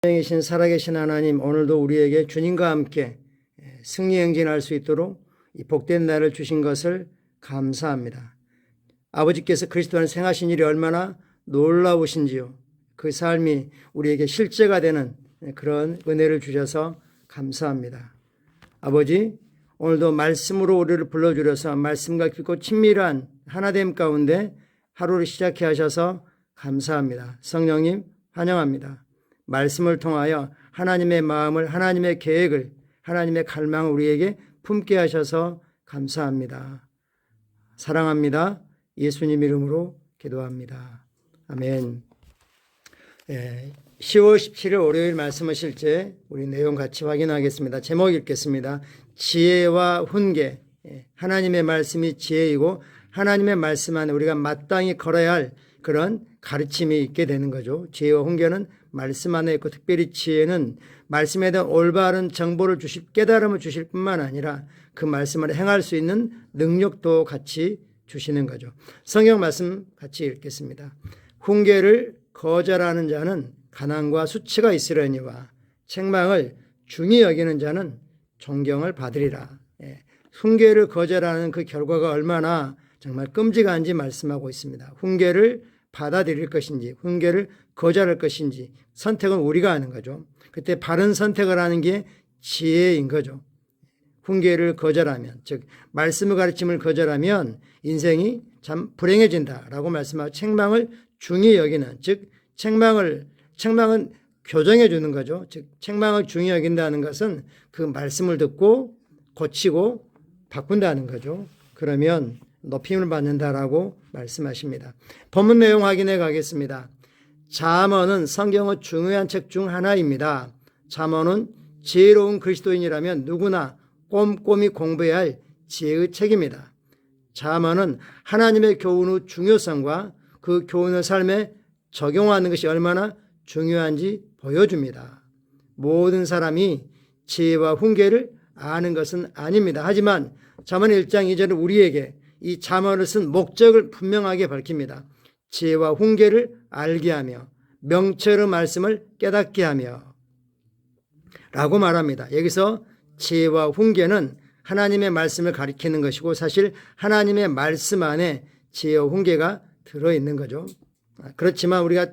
이신 살아계신 하나님, 오늘도 우리에게 주님과 함께 승리 행진할 수 있도록 이 복된 날을 주신 것을 감사합니다. 아버지께서 그리스도 안에 생하신 일이 얼마나 놀라우신지요. 그 삶이 우리에게 실제가 되는 그런 은혜를 주셔서 감사합니다. 아버지, 오늘도 말씀으로 우리를 불러주셔서 말씀과 깊고 친밀한 하나됨 가운데 하루를 시작해 하셔서 감사합니다. 성령님 환영합니다. 말씀을 통하여 하나님의 마음을, 하나님의 계획을, 하나님의 갈망을 우리에게 품게 하셔서 감사합니다. 사랑합니다. 예수님 이름으로 기도합니다. 아멘. 10월 17일 월요일 말씀을 실제 우리 내용 같이 확인하겠습니다. 제목 읽겠습니다. 지혜와 훈계. 하나님의 말씀이 지혜이고 하나님의 말씀 안에 우리가 마땅히 걸어야 할 그런 가르침이 있게 되는 거죠. 지혜와 훈계는 말씀 안에 있고, 특별히 지혜는 말씀에 대한 올바른 정보를 깨달음을 주실 뿐만 아니라 그 말씀을 행할 수 있는 능력도 같이 주시는 거죠. 성경 말씀 같이 읽겠습니다. 훈계를 거절하는 자는 가난과 수치가 있으려니와 책망을 중히 여기는 자는 존경을 받으리라. 훈계를 거절하는 그 결과가 얼마나 정말 끔찍한지 말씀하고 있습니다. 훈계를 받아들일 것인지, 훈계를 거절할 것인지 선택은 우리가 하는 거죠. 그때 바른 선택을 하는 게 지혜인 거죠. 훈계를 거절하면, 즉 말씀의 가르침을 거절하면 인생이 참 불행해진다라고 말씀하고, 책망을 중히 여기는, 즉 책망은 교정해 주는 거죠. 즉 책망을 중히 여긴다는 것은 그 말씀을 듣고 고치고 바꾼다는 거죠. 그러면 높임을 받는다라고 말씀하십니다. 본문 내용 확인해 가겠습니다. 잠언은 성경의 중요한 책 중 하나입니다. 잠언은 지혜로운 그리스도인이라면 누구나 꼼꼼히 공부해야 할 지혜의 책입니다. 잠언은 하나님의 교훈의 중요성과 그 교훈을 삶에 적용하는 것이 얼마나 중요한지 보여줍니다. 모든 사람이 지혜와 훈계를 아는 것은 아닙니다. 하지만 잠언 1장 2절은 우리에게 이 잠언을 쓴 목적을 분명하게 밝힙니다. 지혜와 훈계를 알게 하며 명철의 말씀을 깨닫게 하며 라고 말합니다. 여기서 지혜와 훈계는 하나님의 말씀을 가리키는 것이고, 사실 하나님의 말씀 안에 지혜와 훈계가 들어있는 거죠. 그렇지만 우리가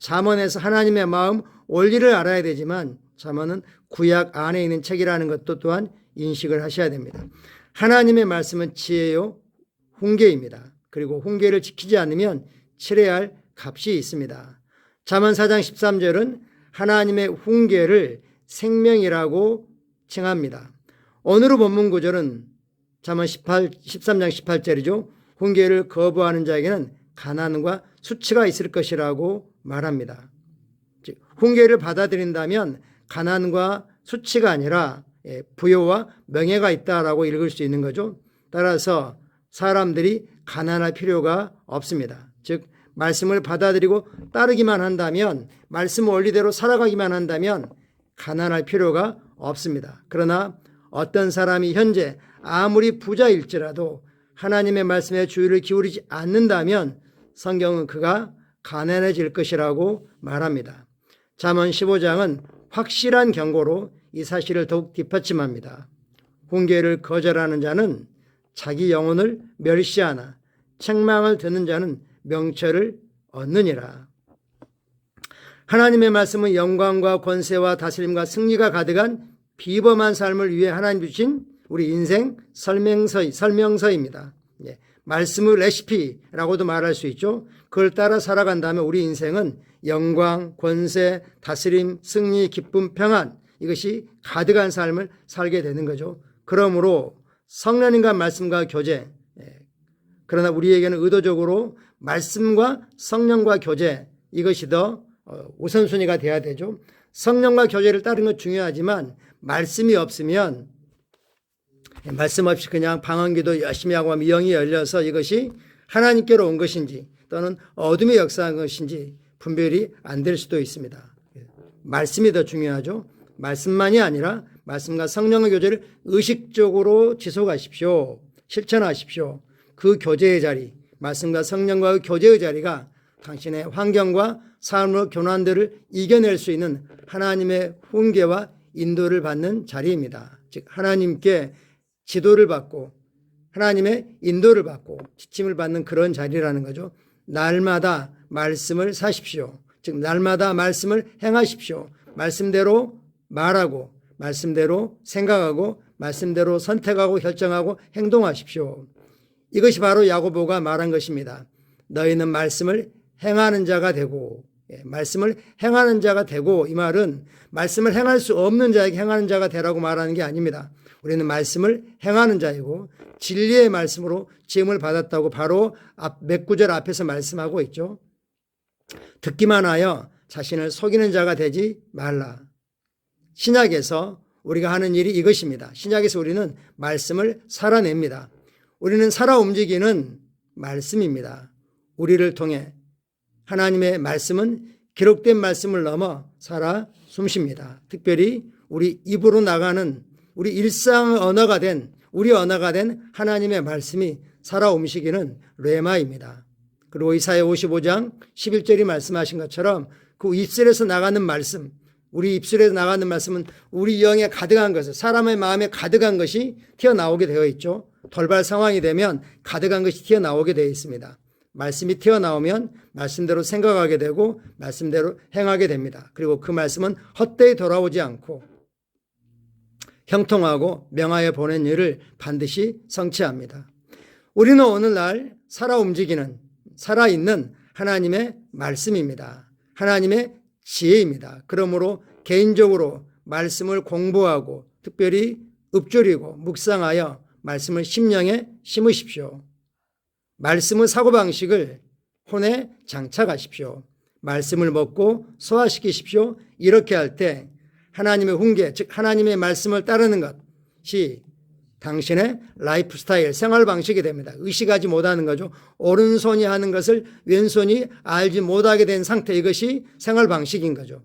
잠언에서 하나님의 마음 원리를 알아야 되지만 잠언은 구약 안에 있는 책이라는 것도 또한 인식을 하셔야 됩니다. 하나님의 말씀은 지혜요 훈계입니다. 그리고 훈계를 지키지 않으면 치러야 할 값이 있습니다. 잠언 4장 13절은 하나님의 훈계를 생명이라고 칭합니다. 오늘의 본문 구절은 잠언 13장 18절이죠. 훈계를 거부하는 자에게는 가난과 수치가 있을 것이라고 말합니다. 즉 훈계를 받아들인다면 가난과 수치가 아니라 부요와 명예가 있다라고 읽을 수 있는 거죠. 따라서 사람들이 가난할 필요가 없습니다. 즉 말씀을 받아들이고 따르기만 한다면, 말씀 원리대로 살아가기만 한다면 가난할 필요가 없습니다. 그러나 어떤 사람이 현재 아무리 부자일지라도 하나님의 말씀에 주의를 기울이지 않는다면 성경은 그가 가난해질 것이라고 말합니다. 잠언 15장은 확실한 경고로 이 사실을 더욱 뒷받침합니다. 훈계를 거절하는 자는 자기 영혼을 멸시하나 책망을 듣는 자는 명철을 얻느니라. 하나님의 말씀은 영광과 권세와 다스림과 승리가 가득한 비범한 삶을 위해 하나님 주신 우리 인생 설명서입니다. 말씀의 레시피라고도 말할 수 있죠. 그걸 따라 살아간다면 우리 인생은 영광, 권세, 다스림, 승리, 기쁨, 평안, 이것이 가득한 삶을 살게 되는 거죠. 그러므로 성령님과 말씀과 교제, 그러나 우리에게는 의도적으로 말씀과 성령과 교제, 이것이 더 우선순위가 돼야 되죠. 성령과 교제를 따르는 건 중요하지만 말씀이 없으면, 말씀 없이 그냥 방언기도 열심히 하고 하면 영이 열려서 이것이 하나님께로 온 것인지 또는 어둠의 역사한 것인지 분별이 안 될 수도 있습니다. 말씀이 더 중요하죠. 말씀만이 아니라 말씀과 성령의 교제를 의식적으로 지속하십시오. 실천하십시오. 그 교제의 자리, 말씀과 성령과의 교제의 자리가 당신의 환경과 삶의 교난들을 이겨낼 수 있는 하나님의 훈계와 인도를 받는 자리입니다. 즉 하나님께 지도를 받고 하나님의 인도를 받고 지침을 받는 그런 자리라는 거죠. 날마다 말씀을 사십시오. 즉 날마다 말씀을 행하십시오. 말씀대로 말하고 말씀대로 생각하고 말씀대로 선택하고 결정하고 행동하십시오. 이것이 바로 야고보가 말한 것입니다. 너희는 말씀을 행하는 자가 되고, 말씀을 행하는 자가 되고, 이 말은 말씀을 행할 수 없는 자에게 행하는 자가 되라고 말하는 게 아닙니다. 우리는 말씀을 행하는 자이고 진리의 말씀으로 지음을 받았다고 바로 몇 구절 앞에서 말씀하고 있죠. 듣기만 하여 자신을 속이는 자가 되지 말라. 신약에서 우리가 하는 일이 이것입니다. 신약에서 우리는 말씀을 살아냅니다. 우리는 살아 움직이는 말씀입니다. 우리를 통해 하나님의 말씀은 기록된 말씀을 넘어 살아 숨쉽니다. 특별히 우리 입으로 나가는 우리 일상 언어가 된 우리 언어가 된 하나님의 말씀이 살아 움직이는 레마입니다. 그리고 이사야 55장 11절이 말씀하신 것처럼 그 입술에서 나가는 말씀, 우리 입술에서 나가는 말씀은 우리 영에 가득한 것을, 사람의 마음에 가득한 것이 튀어나오게 되어 있죠. 돌발 상황이 되면 가득한 것이 튀어나오게 되어 있습니다. 말씀이 튀어나오면 말씀대로 생각하게 되고 말씀대로 행하게 됩니다. 그리고 그 말씀은 헛되이 돌아오지 않고 형통하고 명하여 보낸 일을 반드시 성취합니다. 우리는 오늘날 살아 움직이는, 살아있는 하나님의 말씀입니다. 하나님의 지혜입니다. 그러므로 개인적으로 말씀을 공부하고 특별히 읊조리고 묵상하여 말씀을 심령에 심으십시오. 말씀의 사고방식을 혼에 장착하십시오. 말씀을 먹고 소화시키십시오. 이렇게 할 때 하나님의 훈계, 즉 하나님의 말씀을 따르는 것이 당신의 라이프 스타일, 생활 방식이 됩니다. 의식하지 못하는 거죠. 오른손이 하는 것을 왼손이 알지 못하게 된 상태, 이것이 생활 방식인 거죠.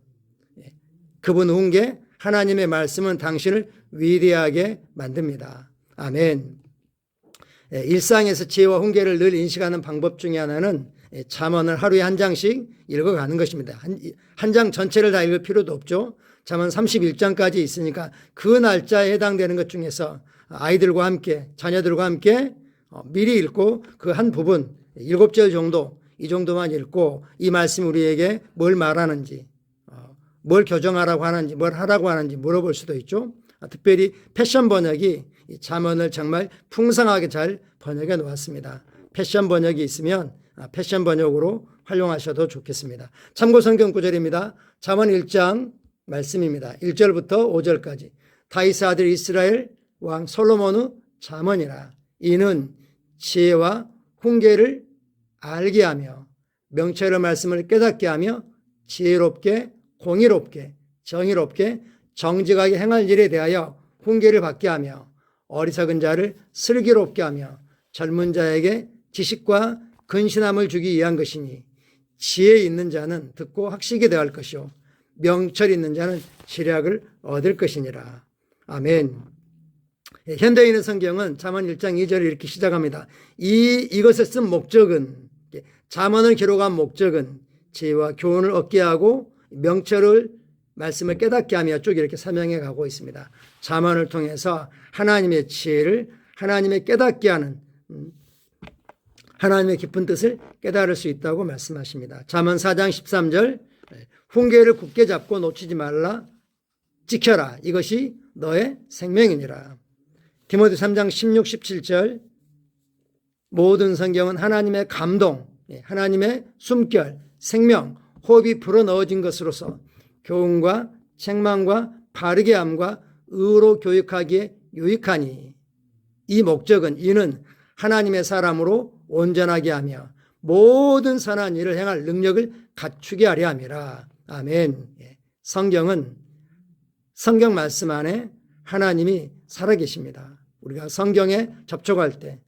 그분 훈계, 하나님의 말씀은 당신을 위대하게 만듭니다. 아멘. 일상에서 지혜와 훈계를 늘 인식하는 방법 중에 하나는 잠언을 하루에 한 장씩 읽어가는 것입니다. 한 장 전체를 다 읽을 필요도 없죠. 잠언 31장까지 있으니까 그 날짜에 해당되는 것 중에서 아이들과 함께, 자녀들과 함께 미리 읽고 그 한 부분 7절 정도, 이 정도만 읽고 이 말씀이 우리에게 뭘 말하는지, 뭘 교정하라고 하는지, 뭘 하라고 하는지 물어볼 수도 있죠. 특별히 패션 번역이 이 잠언을 정말 풍성하게 잘 번역해 놓았습니다. 패션 번역이 있으면 패션 번역으로 활용하셔도 좋겠습니다. 참고 성경 구절입니다. 잠언 1장 말씀입니다. 1절부터 5절까지. 다윗의 아들 이스라엘 왕 솔로몬의 잠언이라. 이는 지혜와 훈계를 알게 하며 명철의 말씀을 깨닫게 하며 지혜롭게 공의롭게 정의롭게 정직하게 행할 일에 대하여 훈계를 받게 하며 어리석은 자를 슬기롭게 하며 젊은 자에게 지식과 근신함을 주기 위한 것이니 지혜 있는 자는 듣고 학식이 대할 것이요 명철 있는 자는 지략을 얻을 것이니라. 아멘. 현대인의 성경은 잠언 1장 2절을 이렇게 시작합니다. 이것을 쓴 목적은, 잠언을 기록한 목적은 지혜와 교훈을 얻게 하고 명철을 말씀을 깨닫게 하며 쭉 이렇게 설명해 가고 있습니다. 잠언을 통해서 하나님의 지혜를 하나님의 깨닫게 하는 하나님의 깊은 뜻을 깨달을 수 있다고 말씀하십니다. 잠언 4장 13절 훈계를 굳게 잡고 놓치지 말라 지켜라 이것이 너의 생명이니라. 디모데 3장 16, 17절 모든 성경은 하나님의 감동, 하나님의 숨결, 생명, 호흡이 불어넣어진 것으로서 교훈과 책망과 바르게 함과 의로 교육하기에 유익하니 이 목적은 이는 하나님의 사람으로 온전하게 하며 모든 선한 일을 행할 능력을 갖추게 하려 함이라. 아멘. 성경은 성경 말씀 안에 하나님이 살아계십니다. 우리가 성경에 접촉할 때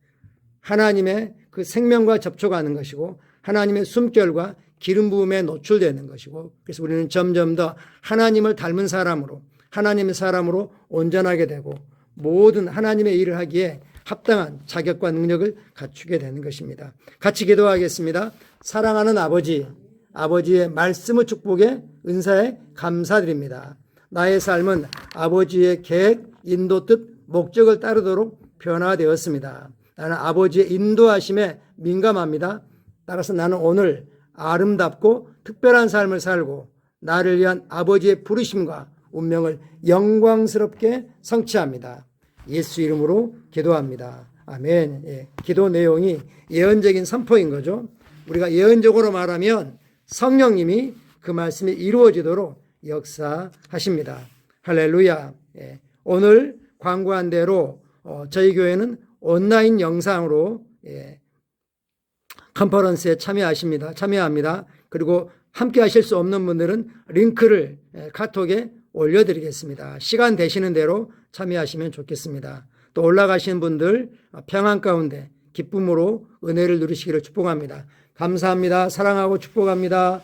하나님의 그 생명과 접촉하는 것이고 하나님의 숨결과 기름 부음에 노출되는 것이고 그래서 우리는 점점 더 하나님을 닮은 사람으로 하나님의 사람으로 온전하게 되고 모든 하나님의 일을 하기에 합당한 자격과 능력을 갖추게 되는 것입니다. 같이 기도하겠습니다. 사랑하는 아버지, 아버지의 말씀의 축복에 은사에 감사드립니다. 나의 삶은 아버지의 계획, 인도 뜻, 목적을 따르도록 변화되었습니다. 나는 아버지의 인도하심에 민감합니다. 따라서 나는 오늘 아름답고 특별한 삶을 살고 나를 위한 아버지의 부르심과 운명을 영광스럽게 성취합니다. 예수 이름으로 기도합니다. 아멘. 예, 기도 내용이 예언적인 선포인 거죠. 우리가 예언적으로 말하면 성령님이 그 말씀이 이루어지도록 역사하십니다. 할렐루야. 예, 오늘 광고한 대로 저희 교회는 온라인 영상으로 컨퍼런스에 참여합니다. 그리고 함께 하실 수 없는 분들은 링크를 카톡에 올려드리겠습니다. 시간 되시는 대로 참여하시면 좋겠습니다. 또 올라가신 분들 평안 가운데 기쁨으로 은혜를 누리시기를 축복합니다. 감사합니다. 사랑하고 축복합니다.